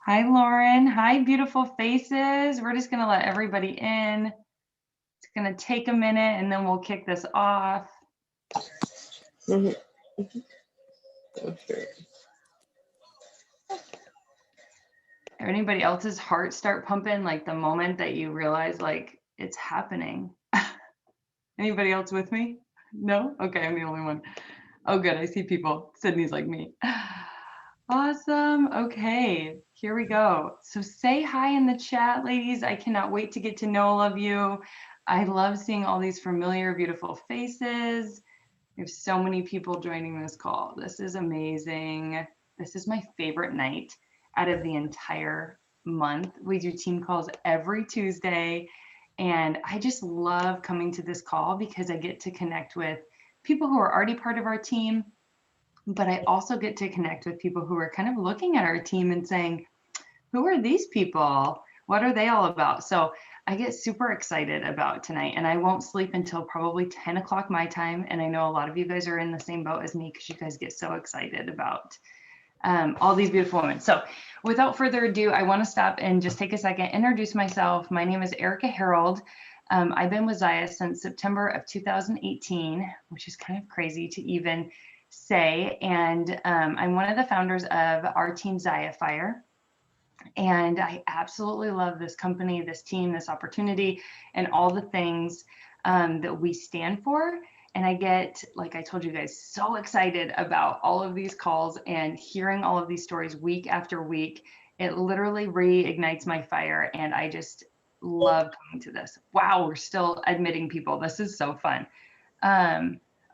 Hi, Lauren. Hi, beautiful faces. We're just going to let everybody in. It's going to take a minute and then we'll kick this off. Okay. Anybody else's heart start pumping like the moment that you realize like it's happening? Anybody else with me? No? Okay, I'm the only one. Oh, good. I see people. Sydney's like me. Awesome. Okay, here we go. So say hi in the chat, ladies. I cannot wait to get to know all of you. I love seeing all these familiar, beautiful faces. We have so many people joining this call. This is amazing. This is my favorite night out of the entire month. We do team calls every Tuesday. And I just love coming to this call because I get to connect with people who are already part of our team, but I also get to connect with people who are kind of looking at our team and saying, who are these people? What are they all about? So I get super excited about tonight, and I won't sleep until probably 10 o'clock my time. And I know a lot of you guys are in the same boat as me because you guys get so excited about all these beautiful women. So without further ado, I want to stop and just take a second, introduce myself. My name is Erica Harold. I've been with Zyia since September of 2018, which is kind of crazy to even say. And I'm one of the founders of our team, Zyia Fire. And I absolutely love this company, this team, this opportunity, and all the things that we stand for. And I get, like I told you guys, so excited about all of these calls and hearing all of these stories week after week. It literally reignites my fire, and I just love coming to this. Wow, we're still admitting people. This is so fun.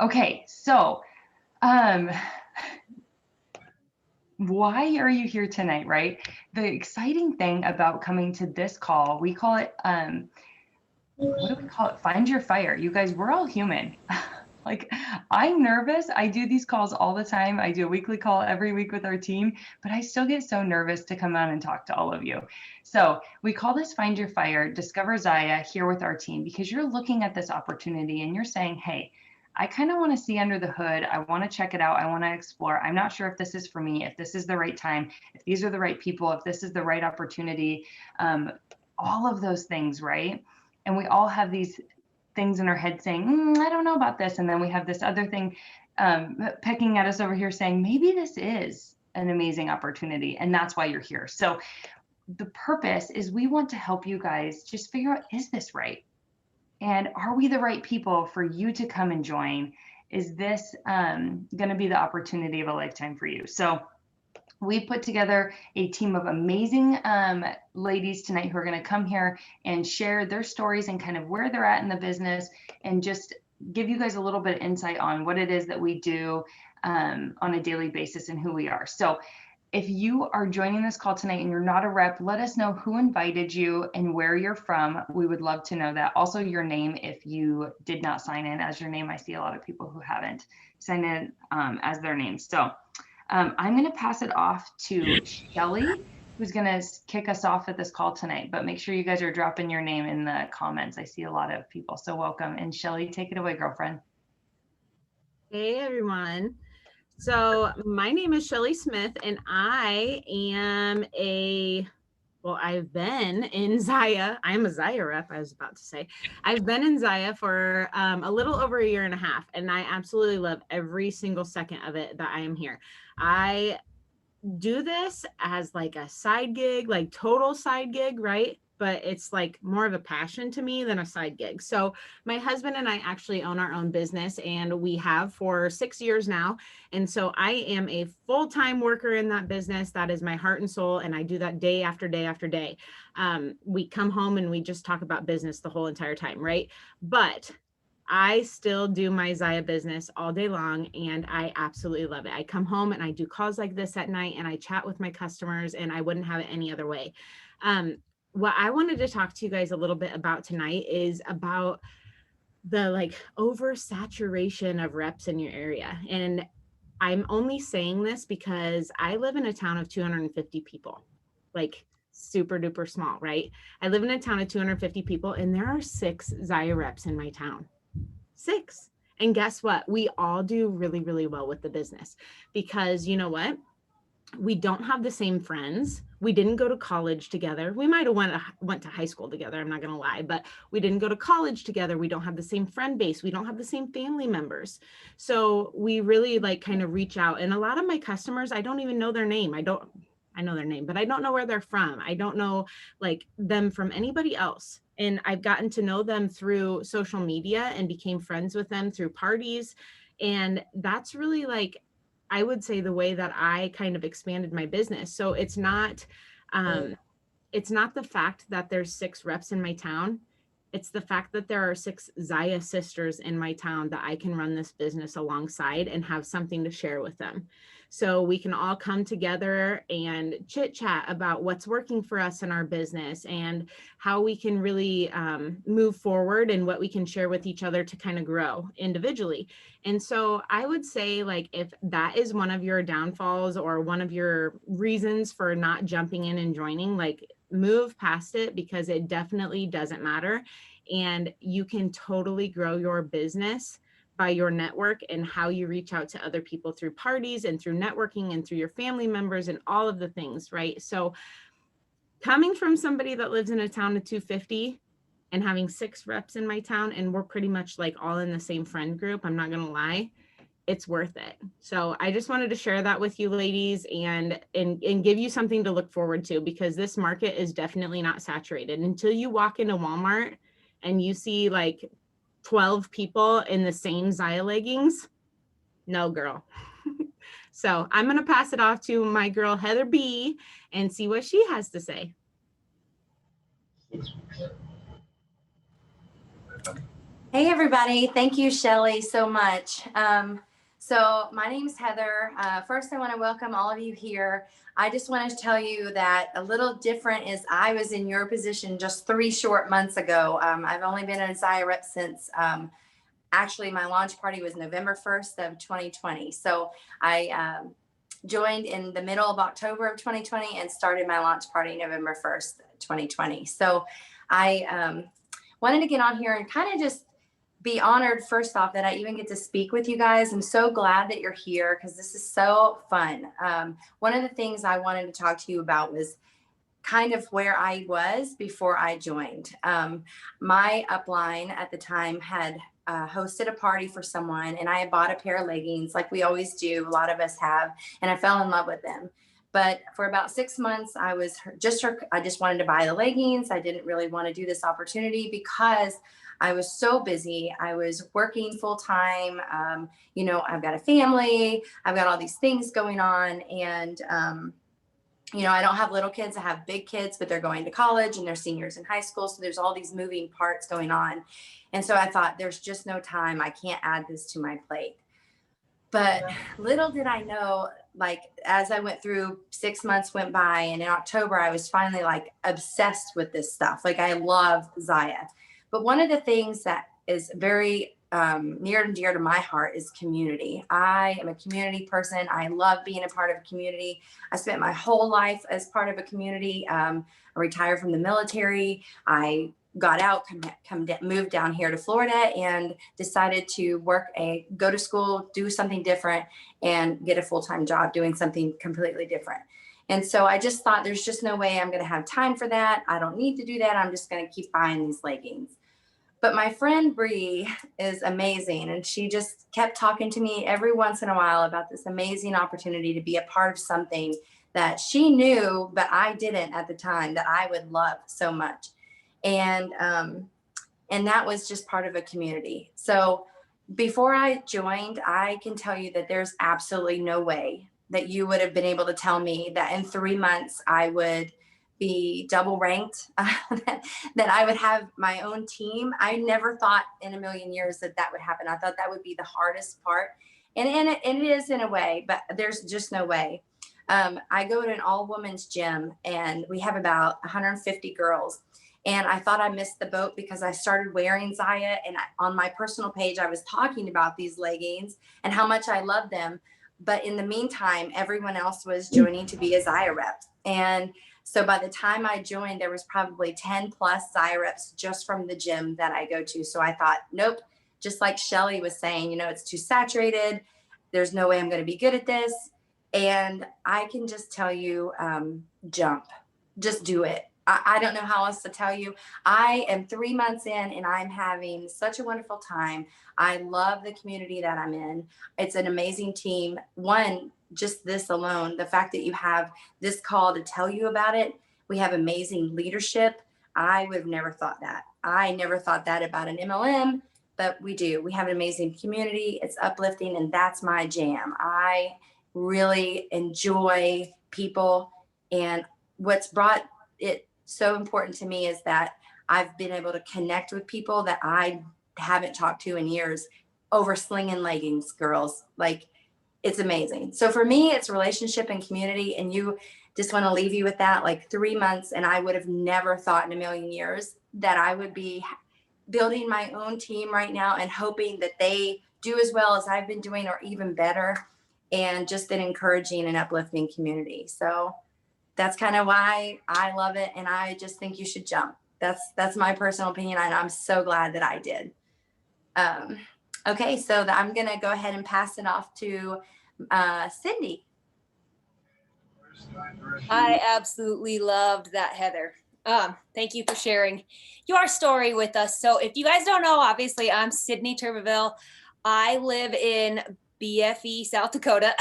Okay, so why are you here tonight, right? The exciting thing about coming to this call, we call it, what do we call it? Find your fire. You guys, we're all human. Like, I'm nervous. I do these calls all the time. I do a weekly call every week with our team, but I still get so nervous to come on and talk to all of you. So we call this Find Your Fire, Discover Zyia here with our team, because you're looking at this opportunity and you're saying, hey, I kind of want to see under the hood. I want to check it out. I want to explore. I'm not sure if this is for me, if this is the right time, if these are the right people, if this is the right opportunity, all of those things, right? And we all have these things in our head saying, I don't know about this. And then we have this other thing pecking at us over here saying, maybe this is an amazing opportunity. And that's why you're here. So the purpose is we want to help you guys just figure out, is this right? And are we the right people for you to come and join? Is this going to be the opportunity of a lifetime for you? So we've put together a team of amazing ladies tonight who are going to come here and share their stories and kind of where they're at in the business and just give you guys a little bit of insight on what it is that we do on a daily basis and who we are. So if you are joining this call tonight and you're not a rep, let us know who invited you and where you're from. We would love to know that. Also your name if you did not sign in as your name. I see a lot of people who haven't signed in as their name. So I'm going to pass it off to Shelly, who's going to kick us off at this call tonight. But make sure you guys are dropping your name in the comments. I see a lot of people, so welcome. And Shelly, take it away, girlfriend. Hey, everyone. So my name is Shelly Smith, and I am I've been in Zyia. I am a Zyia rep, I was about to say. I've been in Zyia for a little over a year and a half, and I absolutely love every single second of it that I am here. I do this as like a side gig, like total side gig, right? But it's like more of a passion to me than a side gig. So my husband and I actually own our own business, and we have for 6 years now. And so I am a full-time worker in that business. That is my heart and soul. And I do that day after day after day. We come home and we just talk about business the whole entire time, right? But I still do my Zyia business all day long, and I absolutely love it. I come home and I do calls like this at night, and I chat with my customers, and I wouldn't have it any other way. What I wanted to talk to you guys a little bit about tonight is about the like oversaturation of reps in your area. And I'm only saying this because I live in a town of 250 people, like super duper small, right? I live in a town of 250 people, and there are 6 Zyia reps in my town. 6. And guess what? We all do really, really well with the business because you know what? we don't have the same friends. We didn't go to college together. We might have went to high school together. I'm not going to lie, but we didn't go to college together. We don't have the same friend base. We don't have the same family members. So we really like kind of reach out. And a lot of my customers, I don't even know their name. I know their name, but I don't know where they're from. I don't know like them from anybody else. And I've gotten to know them through social media and became friends with them through parties. And that's really like, I would say the way that I kind of expanded my business. So it's not the fact that there's 6 reps in my town. It's the fact that there are 6 Zyia sisters in my town that I can run this business alongside and have something to share with them. So we can all come together and chit chat about what's working for us in our business and how we can really move forward and what we can share with each other to kind of grow individually. And so I would say like, if that is one of your downfalls or one of your reasons for not jumping in and joining, like move past it, because it definitely doesn't matter. And you can totally grow your business by your network and how you reach out to other people through parties and through networking and through your family members and all of the things, right? So coming from somebody that lives in a town of 250 and having 6 reps in my town, and we're pretty much like all in the same friend group, I'm not going to lie, it's worth it. So I just wanted to share that with you ladies and give you something to look forward to, because this market is definitely not saturated. Until you walk into Walmart and you see like 12 people in the same Zyia leggings, no girl. So I'm going to pass it off to my girl, Heather B, and see what she has to say. Hey, everybody. Thank you, Shelly, so much. So my name is Heather. First, I want to welcome all of you here. I just want to tell you that a little different is I was in your position just 3 short months ago. I've only been a Zyia rep since actually my launch party was November 1st of 2020. So I joined in the middle of October of 2020 and started my launch party November 1st, 2020. So I wanted to get on here and kind of just be honored, first off, that I even get to speak with you guys. I'm so glad that you're here because this is so fun. One of the things I wanted to talk to you about was kind of where I was before I joined. My upline at the time had hosted a party for someone, and I had bought a pair of leggings like we always do. A lot of us have, and I fell in love with them. But for about 6 months, I just wanted to buy the leggings. I didn't really want to do this opportunity because I was so busy. I was working full time. I've got a family. I've got all these things going on. And, I don't have little kids. I have big kids, but they're going to college and they're seniors in high school. So there's all these moving parts going on. And so I thought, there's just no time. I can't add this to my plate. But little did I know, like, as I went through, 6 months went by, and in October, I was finally like obsessed with this stuff. Like, I love Zyia. But one of the things that is very near and dear to my heart is community. I am a community person. I love being a part of a community. I spent my whole life as part of a community. I retired from the military. I got out, moved down here to Florida, and decided to go to school, do something different, and get a full-time job doing something completely different. And so I just thought, there's just no way I'm going to have time for that. I don't need to do that. I'm just going to keep buying these leggings. But my friend Bree is amazing, and she just kept talking to me every once in a while about this amazing opportunity to be a part of something that she knew, but I didn't at the time, that I would love so much. And that was just part of a community. So before I joined, I can tell you that there's absolutely no way that you would have been able to tell me that in 3 months I would be double ranked, that I would have my own team. I never thought in a million years that would happen. I thought that would be the hardest part. And it is in a way, but there's just no way. I go to an all women's gym, and we have about 150 girls. And I thought I missed the boat because I started wearing Zyia, and on my personal page, I was talking about these leggings and how much I love them. But in the meantime, everyone else was joining to be a Zyia rep. And so by the time I joined, there was probably 10 plus Zyia reps just from the gym that I go to. So I thought, nope, just like Shelly was saying, it's too saturated. There's no way I'm going to be good at this. And I can just tell you, jump, just do it. I don't know how else to tell you. I am 3 months in and I'm having such a wonderful time. I love the community that I'm in. It's an amazing team. One, just this alone, the fact that you have this call to tell you about it, we have amazing leadership. I would have never thought that. I never thought that about an MLM, but we do. We have an amazing community. It's uplifting, and that's my jam. I really enjoy people. And what's brought it so important to me is that I've been able to connect with people that I haven't talked to in years over slinging leggings, girls. Like, it's amazing. So for me, it's relationship and community. And you just want to leave you with that, like 3 months. And I would have never thought in a million years that I would be building my own team right now and hoping that they do as well as I've been doing or even better, and just an encouraging and uplifting community. So that's kind of why I love it. And I just think you should jump. That's my personal opinion. And I'm so glad that I did. Okay, so I'm going to go ahead and pass it off to Cindy. I absolutely loved that, Heather. Thank you for sharing your story with us. So if you guys don't know, obviously I'm Sydney Turbeville. I live in BFE, South Dakota.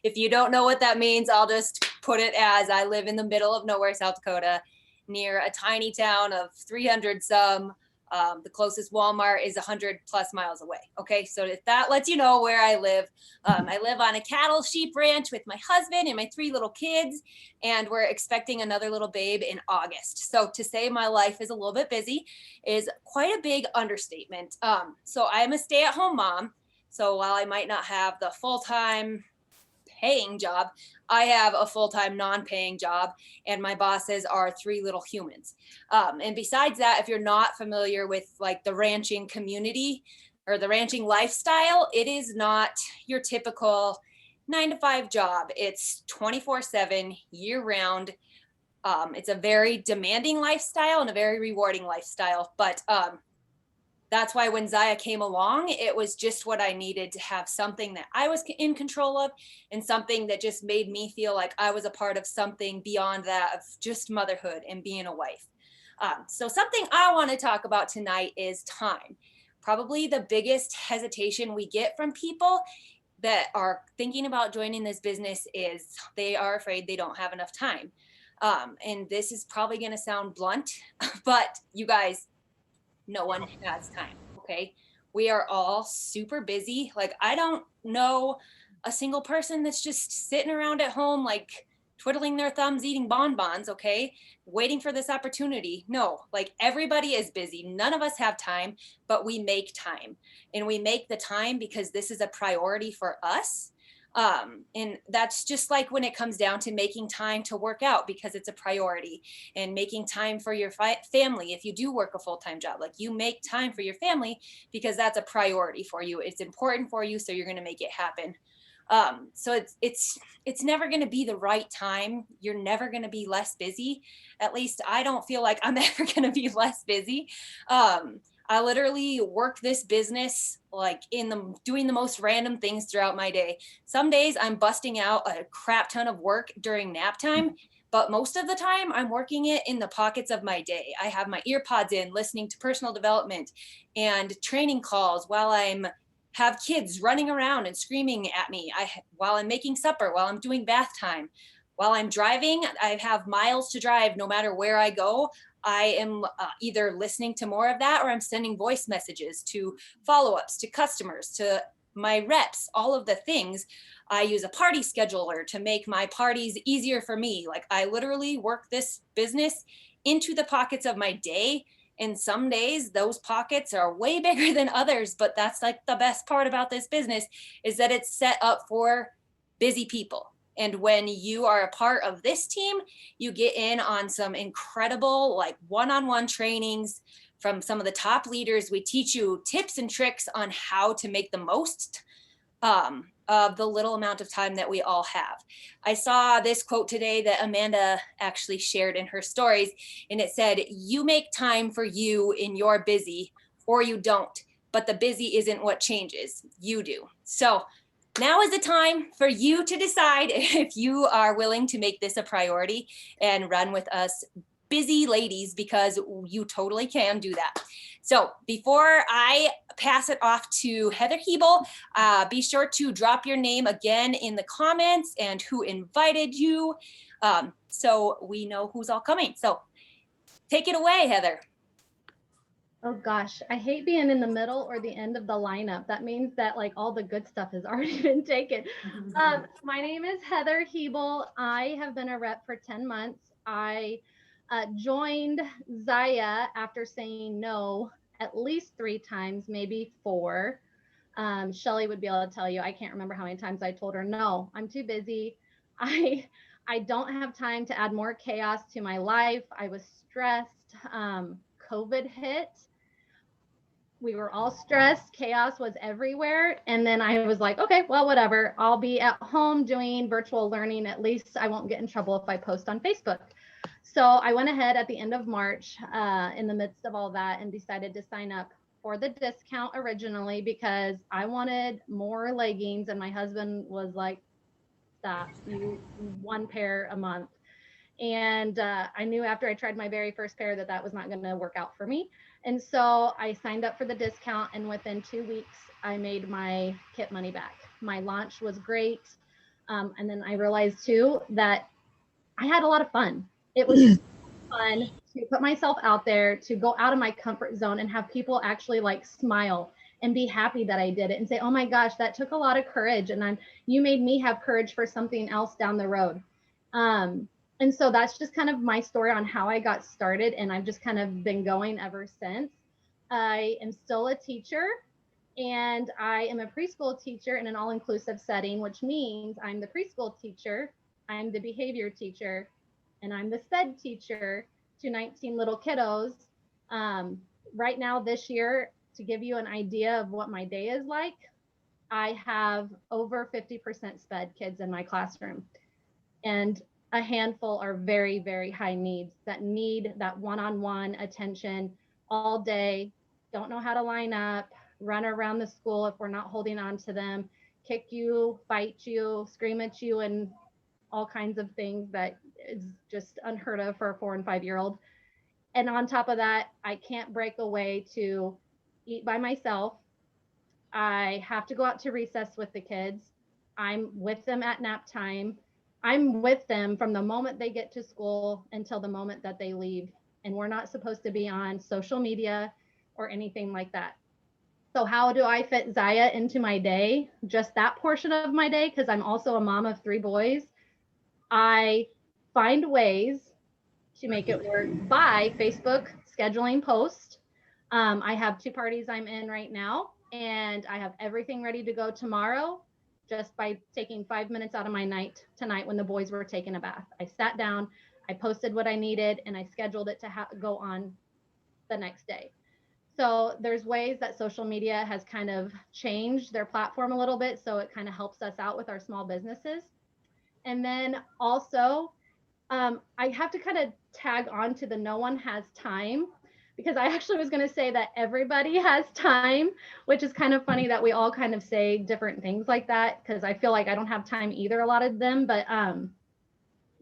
If you don't know what that means, I'll just put it as I live in the middle of nowhere, South Dakota, near a tiny town of 300 some. The closest Walmart is 100 plus miles away. Okay, so if that lets you know where I live on a cattle sheep ranch with my husband and my 3 little kids, and we're expecting another little babe in August. So to say my life is a little bit busy is quite a big understatement. So I am a stay-at-home mom. So while I might not have the full-time paying job, I have a full-time non-paying job, and my bosses are 3 little humans. And besides that, if you're not familiar with like the ranching community or the ranching lifestyle, it is not your typical 9-to-5 job. It's 24/7 year round. It's a very demanding lifestyle and a very rewarding lifestyle, but that's why when Zyia came along, it was just what I needed to have something that I was in control of and something that just made me feel like I was a part of something beyond that of just motherhood and being a wife. So something I want to talk about tonight is time. Probably the biggest hesitation we get from people that are thinking about joining this business is they are afraid they don't have enough time. And this is probably going to sound blunt, but you guys, no one has time. Okay. We are all super busy. Like, I don't know a single person that's just sitting around at home, like twiddling their thumbs, eating bonbons. Okay. Waiting for this opportunity. No, like, everybody is busy. None of us have time, but we make time, and we make the time because this is a priority for us. And that's just like when it comes down to making time to work out because it's a priority, and making time for your family. If you do work a full-time job, like, you make time for your family because that's a priority for you. It's important for you. So you're going to make it happen. So it's never going to be the right time. You're never going to be less busy. At least I don't feel like I'm ever going to be less busy. I literally work this business like doing the most random things throughout my day. Some days I'm busting out a crap ton of work during nap time, but most of the time I'm working it in the pockets of my day. I have my ear pods in, listening to personal development and training calls while have kids running around and screaming at me. While I'm making supper, while I'm doing bath time, while I'm driving, I have miles to drive no matter where I go. I am either listening to more of that, or I'm sending voice messages to follow-ups, to customers, to my reps, all of the things. I use a party scheduler to make my parties easier for me. Like, I literally work this business into the pockets of my day. And some days those pockets are way bigger than others, but that's like the best part about this business, is that it's set up for busy people. And when you are a part of this team, you get in on some incredible, like, one-on-one trainings from some of the top leaders. We teach you tips and tricks on how to make the most of the little amount of time that we all have. I saw this quote today that Amanda actually shared in her stories, and it said, "You make time for you in your busy, or you don't, but the busy isn't what changes, you do." So now is the time for you to decide if you are willing to make this a priority and run with us busy ladies, because you totally can do that. So before I pass it off to Heather Hebel, be sure to drop your name again in the comments and who invited you, so we know who's all coming. So take it away, Heather. Oh gosh, I hate being in the middle or the end of the lineup. That means that like all the good stuff has already been taken. My name is Heather Hebel. I have been a rep for 10 months. I joined Zyia after saying no at least 3 times, maybe 4. Shelly would be able to tell you, I can't remember how many times I told her, no, I'm too busy. I don't have time to add more chaos to my life. I was stressed. COVID hit. We were all stressed. Chaos was everywhere. And then I was like, okay, well, whatever. I'll be at home doing virtual learning. At least I won't get in trouble if I post on Facebook. So I went ahead at the end of March in the midst of all that and decided to sign up for the discount originally because I wanted more leggings. And my husband was like, stop, you 1 pair a month. And I knew after I tried my very first pair that that was not going to work out for me. And so I signed up for the discount, and within 2 weeks, I made my kit money back. My launch was great. And then I realized too that I had a lot of fun. It was fun to put myself out there, to go out of my comfort zone and have people actually like smile and be happy that I did it and say, oh my gosh, that took a lot of courage. And you made me have courage for something else down the road. And so that's just kind of my story on how I got started. And I've just kind of been going ever since. I am still a teacher, and I am a preschool teacher in an all-inclusive setting, which means I'm the preschool teacher, I'm the behavior teacher, and I'm the SPED teacher to 19 little kiddos. Right now this year, to give you an idea of what my day is like, I have over 50% SPED kids in my classroom. And a handful are very, very high needs that need that one-on-one attention all day, don't know how to line up, run around the school if we're not holding on to them, kick you, fight you, scream at you, and all kinds of things that is just unheard of for a 4 and 5-year-old. And on top of that, I can't break away to eat by myself. I have to go out to recess with the kids. I'm with them at nap time. I'm with them from the moment they get to school until the moment that they leave. And we're not supposed to be on social media or anything like that. So how do I fit Zyia into my day? Just that portion of my day, because I'm also a mom of 3 boys. I find ways to make it work by Facebook scheduling posts. I have 2 parties I'm in right now, and I have everything ready to go tomorrow just by taking 5 minutes out of my night tonight when the boys were taking a bath. I sat down, I posted what I needed, and I scheduled it to go on the next day. So there's ways that social media has kind of changed their platform a little bit, so it kind of helps us out with our small businesses. And then also, I have to kind of tag on to the no one has time, because I actually was going to say that everybody has time, which is kind of funny that we all kind of say different things like that, because I feel like I don't have time either, a lot of them. But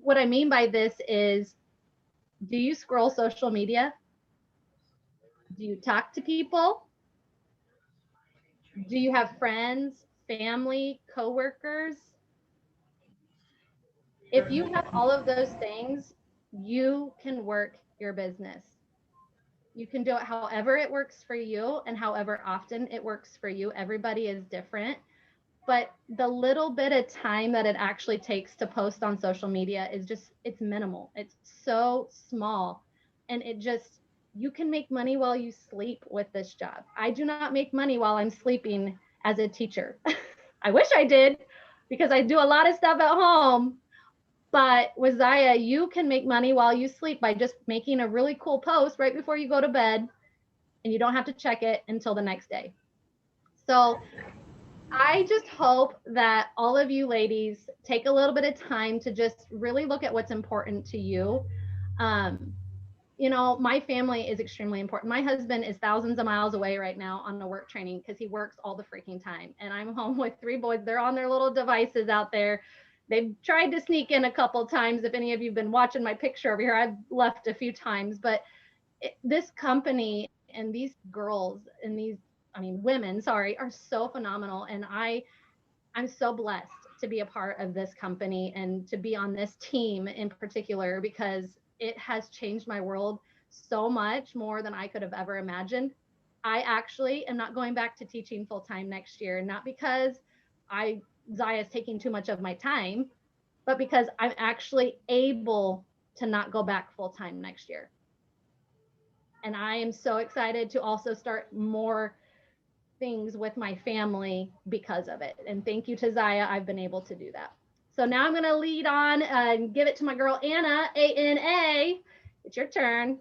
what I mean by this is, do you scroll social media? Do you talk to people? Do you have friends, family, coworkers? If you have all of those things, you can work your business. You can do it however it works for you and however often it works for you. Everybody is different, but the little bit of time that it actually takes to post on social media is just, it's minimal. It's so small, and it just, you can make money while you sleep with this job. I do not make money while I'm sleeping as a teacher. I wish I did, because I do a lot of stuff at home. But with Zyia, you can make money while you sleep by just making a really cool post right before you go to bed, and you don't have to check it until the next day. So I just hope that all of you ladies take a little bit of time to just really look at what's important to you. you know, my family is extremely important. My husband is thousands of miles away right now on a work training because he works all the freaking time. And I'm home with 3 boys. They're on their little devices out there. They've tried to sneak in a couple times. If any of you have been watching my picture over here, I've left a few times. But this company and these girls and these, I mean, women, sorry, are so phenomenal. And I'm so blessed to be a part of this company and to be on this team in particular, because it has changed my world so much more than I could have ever imagined. I actually am not going back to teaching full time next year, not because Zyia is taking too much of my time, but because I'm actually able to not go back full time next year. And I am so excited to also start more things with my family because of it. And thank you to Zyia, I've been able to do that. So now I'm going to lead on and give it to my girl Anna, ANA. It's your turn.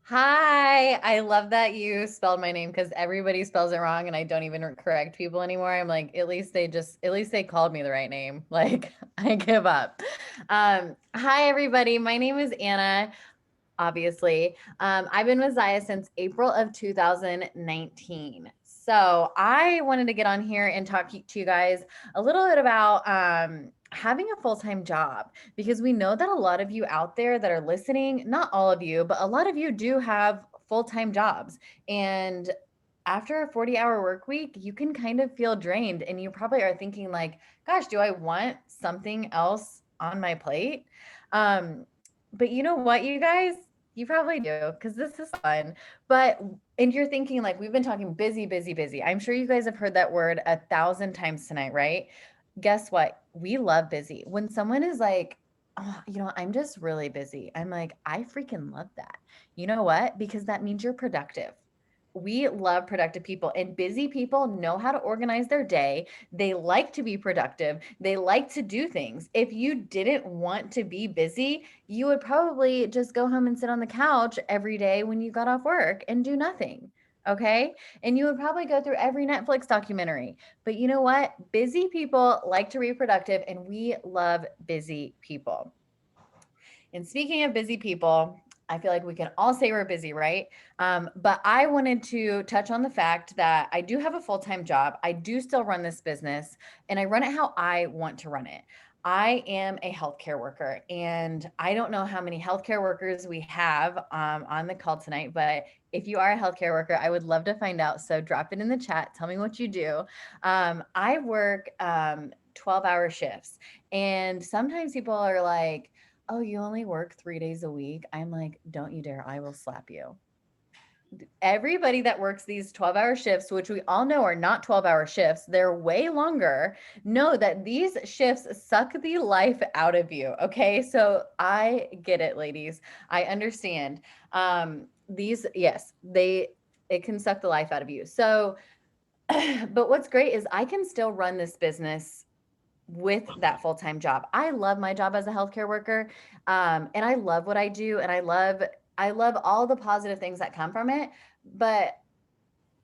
Hi, I love that you spelled my name because everybody spells it wrong and I don't even correct people anymore. I'm like, at least they called me the right name. Like, I give up. Hi everybody. My name is Anna, obviously. I've been with Zyia since April of 2019. So I wanted to get on here and talk to you guys a little bit about having a full-time job, because we know that a lot of you out there that are listening, not all of you, but a lot of you do have full-time jobs. And after a 40-hour work week, you can kind of feel drained and you probably are thinking like, gosh, do I want something else on my plate? But you know what, you guys, you probably do, because this is fun. And you're thinking like, we've been talking busy, busy, busy. I'm sure you guys have heard that word 1,000 times tonight, right? Guess what? We love busy. When someone is like, oh, you know, I'm just really busy, I'm like, I freaking love that. You know what? Because that means you're productive. We love productive people, and busy people know how to organize their day. They like to be productive. They like to do things. If you didn't want to be busy, you would probably just go home and sit on the couch every day when you got off work and do nothing. Okay. And you would probably go through every Netflix documentary. But you know what? Busy people like to be productive, and we love busy people. And speaking of busy people, I feel like we can all say we're busy, right? But I wanted to touch on the fact that I do have a full-time job. I do still run this business, and I run it how I want to run it. I am a healthcare worker, and I don't know how many healthcare workers we have on the call tonight, but if you are a healthcare worker, I would love to find out. So drop it in the chat. Tell me what you do. I work 12-hour shifts, and sometimes people are like, oh, you only work 3 days a week? I'm like, don't you dare, I will slap you. Everybody that works these 12-hour shifts, which we all know are not 12-hour shifts, they're way longer, know that these shifts suck the life out of you. Okay. So I get it, ladies. I understand. It can suck the life out of you. So, but what's great is I can still run this business with that full-time job. I love my job as a healthcare worker. And I love what I do. And I love all the positive things that come from it. But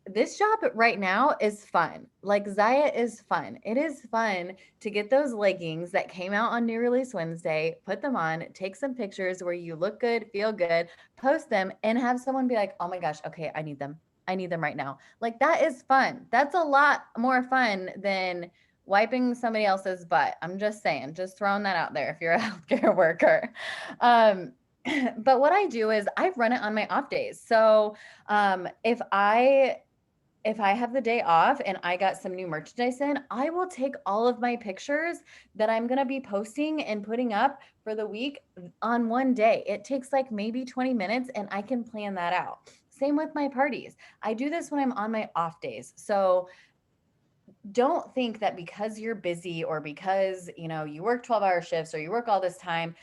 this job right now is fun. Like, Zyia is fun. It is fun to get those leggings that came out on New Release Wednesday, put them on, take some pictures where you look good, feel good, post them, and have someone be like, oh my gosh, okay, I need them. I need them right now. Like, that is fun. That's a lot more fun than wiping somebody else's butt. I'm just saying, just throwing that out there if you're a healthcare worker. But what I do is I run it on my off days. So if I have the day off and I got some new merchandise in, I will take all of my pictures that I'm going to be posting and putting up for the week on one day. It takes like maybe 20 minutes and I can plan that out. Same with my parties. I do this when I'm on my off days. So don't think that because you're busy or because, you know, you work 12-hour shifts or you work all this time,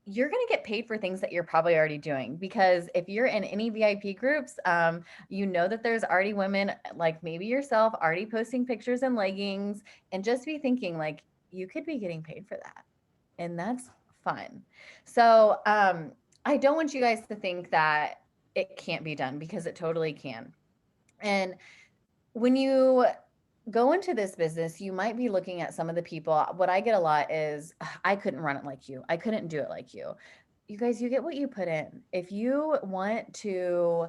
you're going to get paid for things that you're probably already doing. Because if you're in any VIP groups, you know that there's already women like maybe yourself already posting pictures in leggings, and just be thinking like you could be getting paid for that. And that's fun. So I don't want you guys to think that it can't be done, because it totally can. And when you go into this business, you might be looking at some of the people. What I get a lot is, I couldn't run it like you. I couldn't do it like you. you guys, you get what you put in. If you want to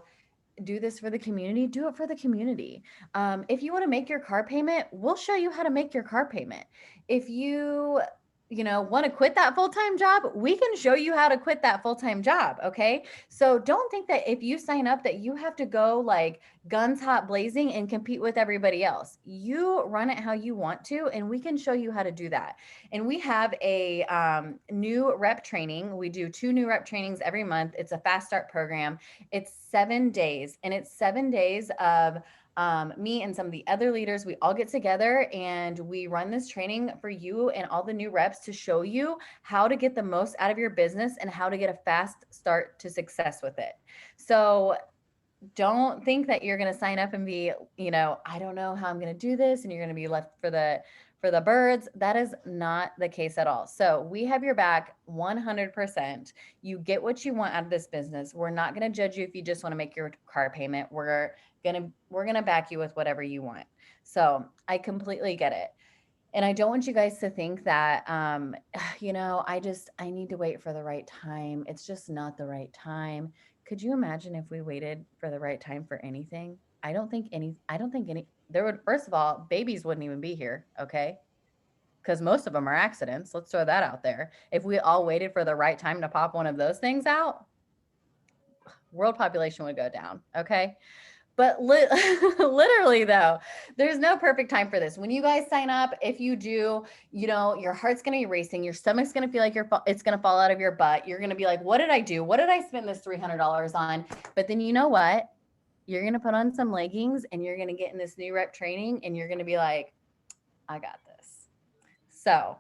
do this for the community, do it for the community. If you want to make your car payment, we'll show you how to make your car payment. If you know, want to quit that full-time job, we can show you how to quit that full-time job. Okay. So don't think that if you sign up that you have to go like guns hot blazing and compete with everybody else. You run it how you want to, and we can show you how to do that. And we have a new rep training. We do 2 new rep trainings every month. It's a fast start program. It's 7 days, and it's 7 days of me and some of the other leaders. We all get together and we run this training for you and all the new reps to show you how to get the most out of your business and how to get a fast start to success with it. So don't think that you're going to sign up and be, you know, I don't know how I'm going to do this, and you're going to be left for the birds. That is not the case at all. So we have your back 100%. You get what you want out of this business. We're not going to judge you if you just want to make your car payment. We're going to back you with whatever you want. So I completely get it. And I don't want you guys to think that, you know, I need to wait for the right time. It's just not the right time. Could you imagine if we waited for the right time for anything? I don't think there would, first of all, babies wouldn't even be here. Okay. Because most of them are accidents. Let's throw that out there. If we all waited for the right time to pop one of those things out, world population would go down. Okay. But literally though, there's no perfect time for this. When you guys sign up, if you do, you know, your heart's going to be racing. Your stomach's going to feel like it's going to fall out of your butt. You're going to be like, what did I do? What did I spend this $300 on? But then you know what? You're going to put on some leggings and you're going to get in this new rep training and you're going to be like, I got this. So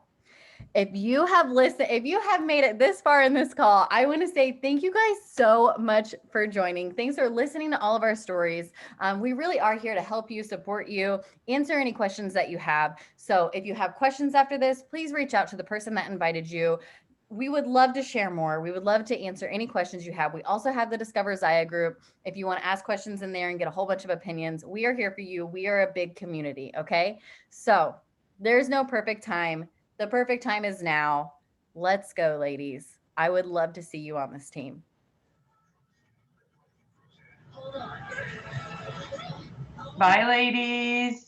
if you have made it this far in this call, I want to say thank you guys so much for joining. Thanks for listening to all of our stories. We really are here to help you, support you, answer any questions that you have. So if you have questions after this, please reach out to the person that invited you. We would love to share more. We would love to answer any questions you have. We also have the Discover Zyia group. If you want to ask questions in there and get a whole bunch of opinions, we are here for you. We are a big community. Okay. So there's no perfect time. The perfect time is now. Let's go, ladies. I would love to see you on this team. Bye, ladies.